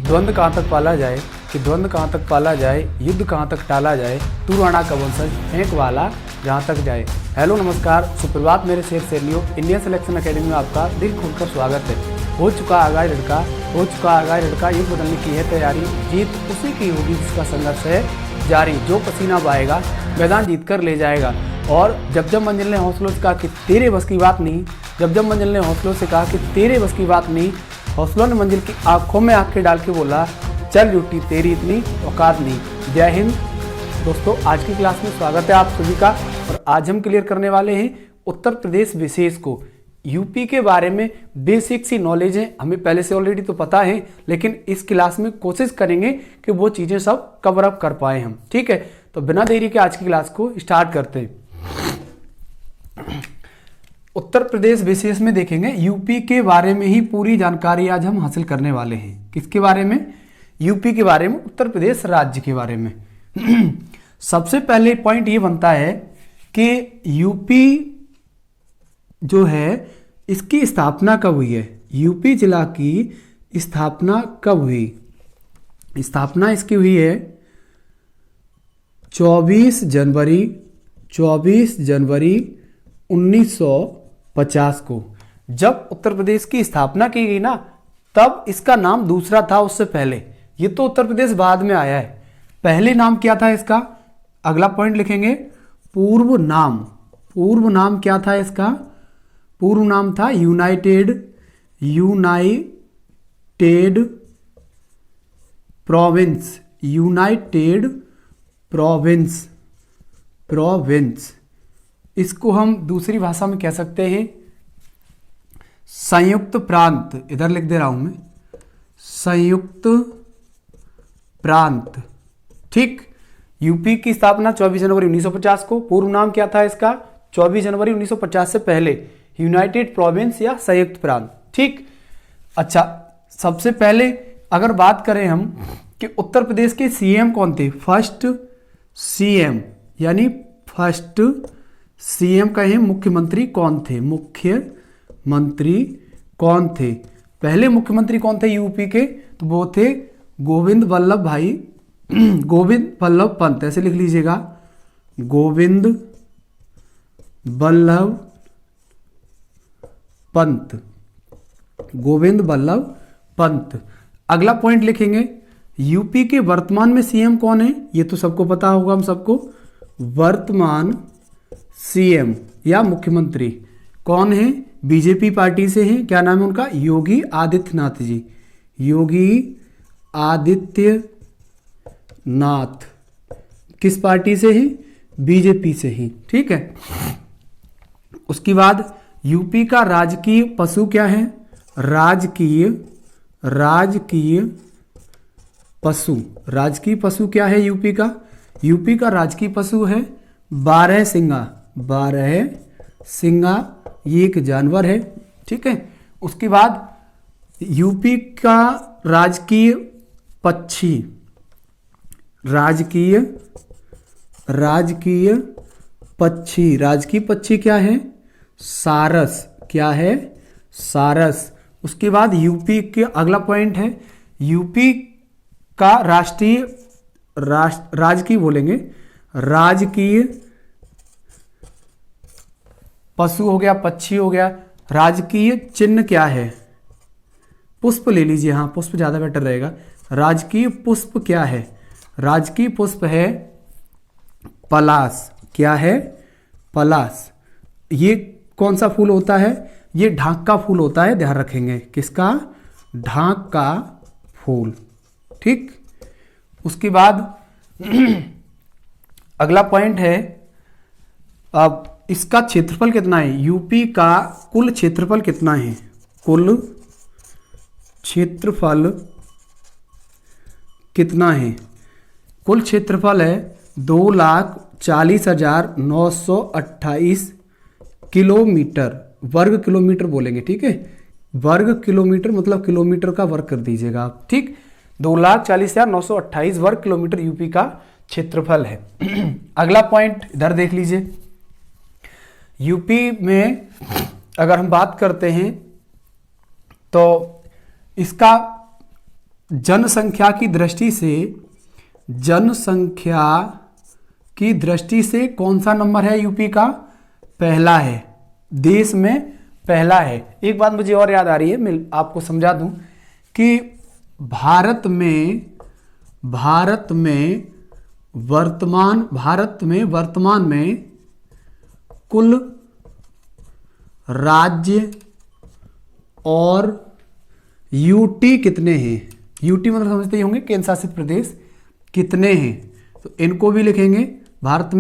द्वंद्व कहाँ तक पाला जाए, कि द्वंद्व कहाँ तक पाला जाए, युद्ध कहाँ तक टाला जाए, तू राणा का वंशज फेंक वाला जहाँ तक जाए। हेलो नमस्कार, सुप्रभात मेरे शेर शेरनियों। इंडियन सिलेक्शन एकेडमी में आपका दिल खोलकर स्वागत है। हो चुका आगाज लड़का, युग बदलने की है तैयारी, जीत उसी की होगी जिसका संघर्ष है जारी, जो पसीना बहाएगा मैदान जीत कर ले जाएगा। और जब मंजिल ने हौसलों से कहा कि तेरे बस की बात नहीं, जब मंजिल ने हौसलों से कहा कि तेरे बस की बात नहीं, हौसलों ने मंजिल की आंखों में आंखें डाल के बोला चल ड्यूटी तेरी इतनी औकात नहीं। जय हिंद दोस्तों, आज की क्लास में स्वागत है आप सभी का। और आज हम क्लियर करने वाले हैं उत्तर प्रदेश विशेष को। यूपी के बारे में बेसिक सी नॉलेज है, हमें पहले से ऑलरेडी तो पता है, लेकिन इस क्लास में कोशिश करेंगे कि वो चीज़ें सब कवर अप कर पाए हम। ठीक है, तो बिना देरी के आज की क्लास को स्टार्ट करते हैं। उत्तर प्रदेश विशेष में देखेंगे यूपी के बारे में ही पूरी जानकारी आज हम हासिल करने वाले हैं। किसके बारे में? यूपी के बारे में, उत्तर प्रदेश राज्य के बारे में। सबसे पहले पॉइंट ये बनता है कि यूपी जो है इसकी स्थापना कब हुई है। यूपी जिला की स्थापना कब हुई? स्थापना इसकी हुई है 24 जनवरी 1950 को। जब उत्तर प्रदेश की स्थापना की गई ना, तब इसका नाम दूसरा था उससे पहले। ये तो उत्तर प्रदेश बाद में आया है। पहले नाम क्या था इसका? अगला पॉइंट लिखेंगे पूर्व नाम। पूर्व नाम क्या था इसका? पूर्व नाम था यूनाइटेड प्रोविंस। United province. इसको हम दूसरी भाषा में कह सकते हैं संयुक्त प्रांत। इधर लिख दे रहा हूं मैं, संयुक्त प्रांत। ठीक, यूपी की स्थापना 24 जनवरी 1950 को। पूर्व नाम क्या था इसका? 24 जनवरी 1950 से पहले यूनाइटेड प्रोविंस या संयुक्त प्रांत। ठीक, अच्छा, सबसे पहले अगर बात करें हम कि उत्तर प्रदेश के सीएम कौन थे, फर्स्ट सीएम यानी फर्स्ट सीएम कहें, मुख्यमंत्री कौन थे? मुख्यमंत्री कौन थे? पहले मुख्यमंत्री कौन थे यूपी के? तो वो थे गोविंद वल्लभ पंत। ऐसे लिख लीजिएगा, गोविंद वल्लभ पंत। अगला पॉइंट लिखेंगे यूपी के वर्तमान में सीएम कौन है? ये तो सबको पता होगा, हम सबको। वर्तमान सीएम या मुख्यमंत्री कौन है? बीजेपी पार्टी से हैं। क्या नाम है उनका? योगी आदित्यनाथ जी। योगी आदित्यनाथ किस पार्टी से हैं? बीजेपी से ही। ठीक है, उसके बाद यूपी का राजकीय पशु क्या है? राजकीय पशु क्या है यूपी का? यूपी का राजकीय पशु है बारहसिंगा। ये एक जानवर है। ठीक है, उसके बाद यूपी का राजकीय पक्षी, राजकीय पक्षी क्या है? सारस। क्या है? सारस। उसके बाद यूपी के अगला पॉइंट है यूपी का राजकीय बोलेंगे, राजकीय पशु हो गया, पक्षी हो गया। राजकीय चिन्ह क्या है? पुष्प ले लीजिए, हाँ पुष्प ज्यादा बेटर रहेगा। राजकीय पुष्प क्या है? राजकीय पुष्प है पलाश। क्या है? पलाश। ये कौन सा फूल होता है? ये ढाक का फूल होता है, ध्यान रखेंगे। किसका? ढाक का फूल। ठीक, उसके बाद अगला पॉइंट है अब इसका क्षेत्रफल कितना है? यूपी का कुल क्षेत्रफल कितना है? कुल क्षेत्रफल कितना है? कुल क्षेत्रफल है 2,40,928 किलोमीटर, वर्ग किलोमीटर बोलेंगे। ठीक है, वर्ग किलोमीटर मतलब किलोमीटर का वर्ग कर दीजिएगा आप। ठीक, 2,40,928 वर्ग किलोमीटर यूपी का क्षेत्रफल है। अगला पॉइंट इधर देख लीजिए। यूपी में अगर हम बात करते हैं तो इसका जनसंख्या की दृष्टि से, जनसंख्या की दृष्टि से कौन सा नंबर है यूपी का? पहला है, देश में पहला है। एक बात मुझे और याद आ रही है, मैं आपको समझा दूं कि भारत वर्तमान में कुल राज्य और यूटी कितने हैं? यूटी मतलब समझते ही होंगे केंद्र शासित प्रदेश कितने हैं, तो इनको भी लिखेंगे। भारत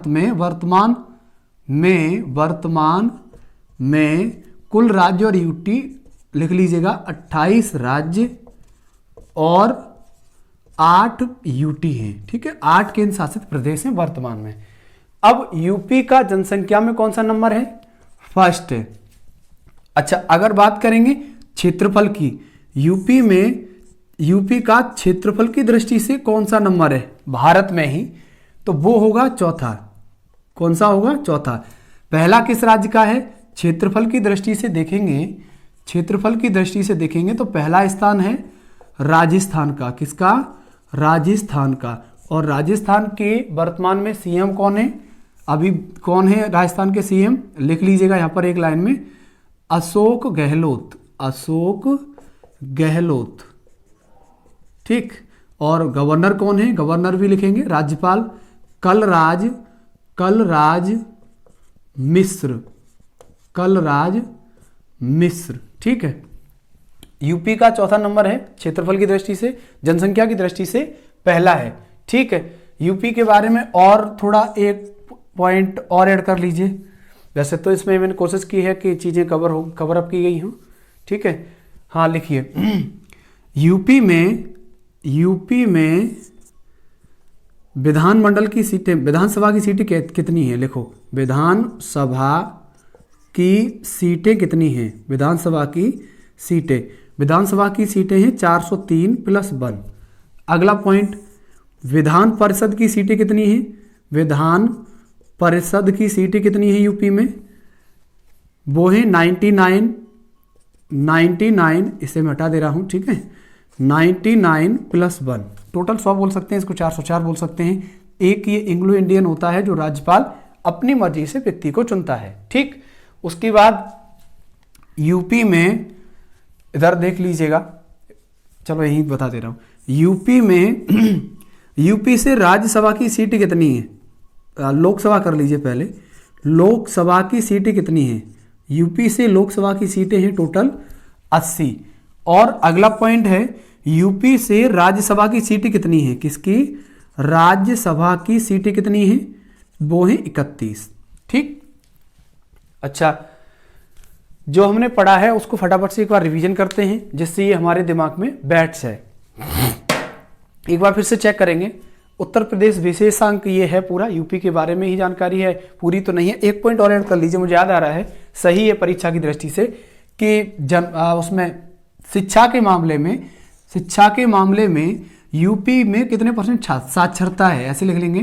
में वर्तमान में कुल राज्य और यूटी लिख लीजिएगा, 28 राज्य और 8 यूटी हैं। ठीक है, 8 केंद्र शासित प्रदेश हैं वर्तमान में। अब यूपी का जनसंख्या में कौन सा नंबर है? फर्स्ट है। अच्छा, अगर बात करेंगे क्षेत्रफल की, यूपी का क्षेत्रफल की दृष्टि से कौन सा नंबर है भारत में ही? तो वो होगा चौथा। कौन सा होगा? चौथा। पहला किस राज्य का है? क्षेत्रफल की दृष्टि से देखेंगे तो पहला स्थान है राजस्थान का। किसका? राजस्थान का। और राजस्थान के वर्तमान में सीएम कौन है? अभी कौन है राजस्थान के सीएम? लिख लीजिएगा यहां पर एक लाइन में, अशोक गहलोत। ठीक। और गवर्नर कौन है? गवर्नर भी लिखेंगे, राज्यपाल कलराज मिश्र। ठीक है, यूपी का चौथा नंबर है, क्षेत्रफल की दृष्टि से, जनसंख्या की दृष्टि से पहला है। ठीक है, यूपी के बारे में और थोड़ा एक पॉइंट और ऐड कर लीजिए। वैसे तो इसमें मैंने कोशिश की है कि चीजें कवर अप की गई हों। ठीक है, हाँ लिखिए, यूपी में विधानसभा की सीटें कितनी हैं? लिखो, विधानसभा की सीटें कितनी हैं? विधानसभा की सीटें हैं 403 + 1। अगला पॉइंट, विधान परिषद की सीटें कितनी हैं? विधान परिषद की सीटें कितनी हैं यूपी में? वो है 99, इसे मैं हटा दे रहा हूं। ठीक है, 99 + 1, टोटल 100 बोल सकते हैं, इसको 404 बोल सकते हैं। एक ये एंग्लो इंडियन होता है जो राज्यपाल अपनी मर्जी से व्यक्ति को चुनता है। ठीक, उसके बाद यूपी में इधर देख लीजिएगा, चलो यही बता दे रहा हूं। यूपी से राज्यसभा की सीटें कितनी है? लोकसभा कर लीजिए पहले, लोकसभा की सीटें कितनी हैं? यूपी से लोकसभा की सीटें हैं टोटल 80। और अगला पॉइंट है, यूपी से राज्यसभा की सीटें कितनी हैं? किसकी? राज्यसभा की सीटें कितनी हैं? वो हैं 31। ठीक, अच्छा, जो हमने पढ़ा है उसको फटाफट से एक बार रिवीजन करते हैं, जिससे ये हमारे दिमाग में बैठ जाए। एक बार फिर से चेक करेंगे। उत्तर प्रदेश विशेषांक ये है पूरा, यूपी के बारे में ही जानकारी है, पूरी तो नहीं है। एक पॉइंट और ऐड कर लीजिए, मुझे याद आ रहा है, सही है परीक्षा की दृष्टि से, कि उसमें शिक्षा के मामले में यूपी में कितने % साक्षरता है? ऐसे लिख लेंगे,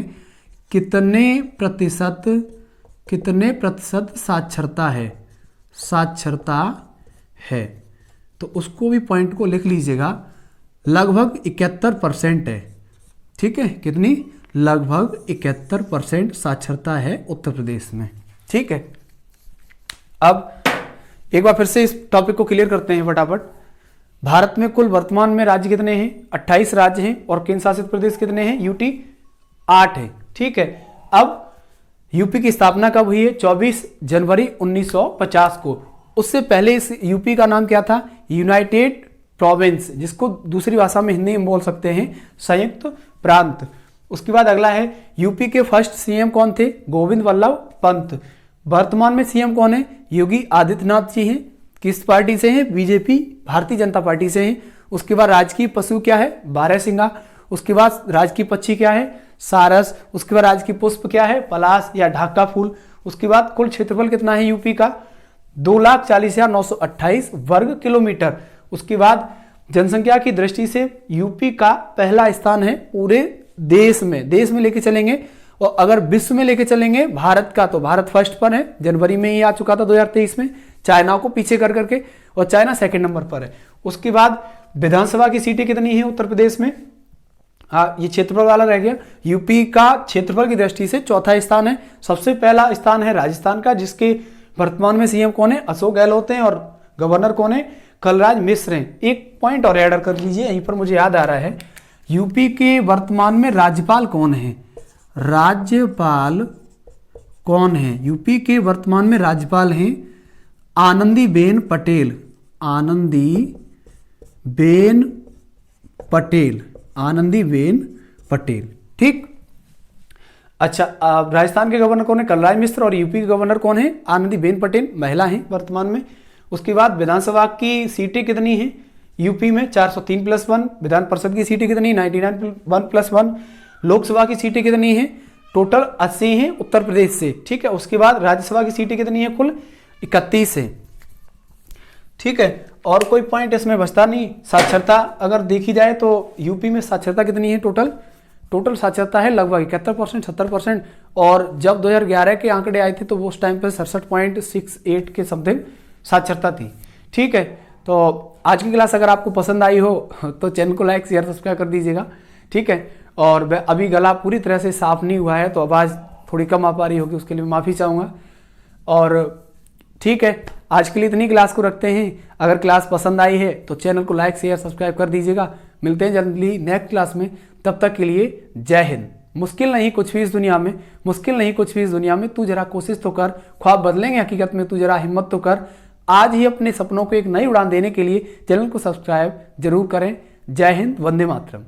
कितने प्रतिशत साक्षरता है। तो उसको भी पॉइंट को लिख लीजिएगा, लगभग 71% है। ठीक है, कितनी? लगभग 71% साक्षरता है उत्तर प्रदेश में। ठीक है, अब एक बार फिर से इस टॉपिक को क्लियर करते हैं फटाफट। भारत में कुल वर्तमान में राज्य कितने हैं? 28 राज्य हैं। और केंद्र शासित प्रदेश कितने हैं? यूटी 8 है। ठीक है, अब यूपी की स्थापना कब हुई है? 24 जनवरी 1950 को। उससे पहले इस यूपी का नाम क्या था? यूनाइटेड प्रोविंस, जिसको दूसरी भाषा में हिंदी में बोल सकते हैं संयुक्त प्रांत। उसके बाद अगला है, यूपी के फर्स्ट सीएम कौन थे? गोविंद वल्लभ पंत। वर्तमान में सीएम कौन है? योगी आदित्यनाथ जी हैं। किस पार्टी से हैं? बीजेपी, भारतीय जनता पार्टी से हैं। उसके बाद राजकीय पशु क्या है? बारहसिंगा। उसके बाद राजकीय पक्षी क्या है? सारस। उसके बाद राजकीय पुष्प क्या है? पलाश या ढाका फूल। उसके बाद कुल क्षेत्रफल कितना है यूपी का? 2,40,928 वर्ग किलोमीटर। उसके बाद जनसंख्या की दृष्टि से यूपी का पहला स्थान है पूरे देश में लेके चलेंगे। और अगर विश्व में लेके चलेंगे भारत का, तो भारत फर्स्ट पर है, जनवरी में ही आ चुका था 2023 में, चाइना को पीछे कर करके, और चाइना सेकंड नंबर पर है। उसके बाद विधानसभा की सीटें कितनी हैं उत्तर प्रदेश में? हाँ, ये क्षेत्रफल वाला रह गया। यूपी का क्षेत्रफल की दृष्टि से चौथा स्थान है। सबसे पहला स्थान है राजस्थान का, जिसके वर्तमान में सीएम कौन है? अशोक गहलोत हैं, और गवर्नर कौन है? कलराज मिश्र हैं। एक पॉइंट और ऐड कर लीजिए, यहीं पर मुझे याद आ रहा है, यूपी के वर्तमान में राज्यपाल कौन है? राज्यपाल कौन है? यूपी के वर्तमान में राज्यपाल हैं आनंदीबेन पटेल। आनंदीबेन पटेल, आनंदीबेन पटेल। ठीक। अच्छा, राजस्थान के गवर्नर कौन है? कलराज मिश्र। और यूपी के गवर्नर कौन है? आनंदीबेन पटेल, महिला हैं वर्तमान में। उसके बाद विधानसभा की सीटें कितनी हैं यूपी में? 403+1। विधान परिषद की सीटें कितनी? 99+1। लोकसभा की सीटें कितनी हैं? टोटल 80 हैं उत्तर प्रदेश से। ठीक है। उसके बाद राज्यसभा की सीटें कितनी हैं? कुल 31 है। ठीक है। और कोई पॉइंट इसमें बचता नहीं। साक्षरता अगर देखी जाए तो यूपी में साक्षरता कितनी है? टोटल साक्षरता है लगभग 71%, 70%। और जब 2011 के आंकड़े आए थे तो वो उस टाइम पे 67.68 के समथिंग साक्षरता थी। ठीक है। तो आज की क्लास अगर आपको पसंद आई हो तो चैनल को लाइक, शेयर, सब्सक्राइब कर दीजिएगा। ठीक है। और अभी गला पूरी तरह से साफ नहीं हुआ है तो आवाज़ थोड़ी कम आ पा रही होगी, उसके लिए माफ़ी चाहूँगा। और ठीक है, आज के लिए इतनी क्लास को रखते हैं। अगर क्लास पसंद आई है तो चैनल को लाइक, शेयर, सब्सक्राइब कर दीजिएगा। मिलते हैं जल्दी नेक्स्ट क्लास में। तब तक के लिए जय हिंद। मुश्किल नहीं कुछ भी इस दुनिया में, मुश्किल नहीं कुछ भी इस दुनिया में। तू जरा कोशिश तो कर, ख्वाब बदलेंगे हकीकत में, तू जरा हिम्मत तो कर। आज ही अपने सपनों को एक नई उड़ान देने के लिए चैनल को सब्सक्राइब जरूर करें। जय हिंद, वंदे मातरम।